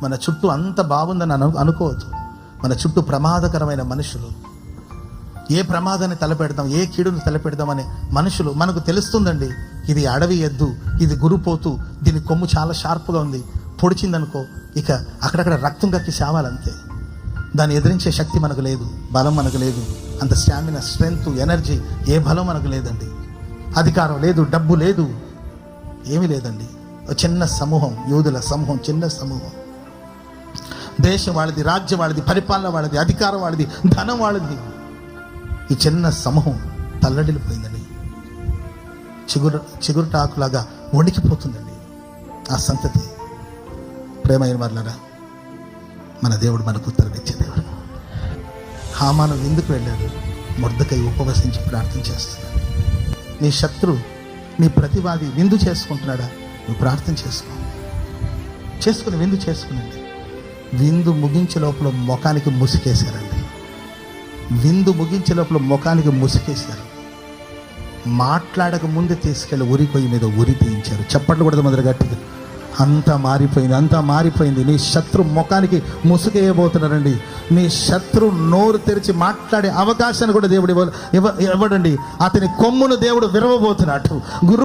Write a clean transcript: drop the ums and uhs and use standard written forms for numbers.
మన చుట్టూ అంత బాగుందని అనుకోవద్దు. మన చుట్టూ ప్రమాదకరమైన మనుషులు, ఏ ప్రమాదాన్ని తలపెడదాం, ఏ కీడును తలపెడదామనే మనుషులు మనకు తెలుస్తుందండి. ఇది అడవి ఎద్దు, ఇది గురుపోతు, దీని కొమ్ము చాలా షార్ప్గా ఉంది, పొడిచిందనుకో ఇక అక్కడక్కడ రక్తం కక్కి చావాలంతే. దాన్ని ఎదిరించే శక్తి మనకు లేదు, బలం మనకు లేదు, అంత స్టామినా, స్ట్రెంగ్త్, ఎనర్జీ, ఏ బలం మనకు లేదండి. అధికారం లేదు, డబ్బు లేదు, ఏమీ లేదండి. చిన్న సమూహం, యూదుల సమూహం, చిన్న సమూహం. దేశం వాళ్ళది, రాజ్యం వాళ్ళది, పరిపాలన వాళ్ళది, అధికారం వాళ్ళది, ధనం వాళ్ళది. ఈ చిన్న సమూహం తల్లడిల్లిపోయిందండి. చిగురుటాకులాగా వణికిపోతుందండి ఆ సంతతి. ప్రేమైన వాళ్ళరా, మన దేవుడు మనకు ఉత్తరం ఇచ్చే దేవుడు. హామాను ఎందుకు వెళ్ళాడు? మొర్దెకై ఉపవసించి ప్రార్థన చేస్తున్నాడు. నీ శత్రు, నీ ప్రతివాది విందు చేసుకుంటున్నాడా? నువ్వు ప్రార్థన చేసుకుని విందు చేసుకునండి. విందు ముగించే లోపల ముఖానికి ముసుకేశారండి. విందు ముగించే లోపల ముఖానికి ముసుకేశారు. మాట్లాడక ముందే తీసుకెళ్ళి ఉరి పొయ్యి మీద ఉరి తీయించారు. చప్పట్లు కూడా మొదలు గట్టిగా. అంతా మారిపోయింది. నీ శత్రు ముఖానికి ముసుకేయబోతున్నారండి. నీ శత్రు నోరు తెరిచి మాట్లాడే అవకాశాన్ని కూడా దేవుడు ఇవ్వడండి. అతని కొమ్మును దేవుడు విరవబోతున్నాడు.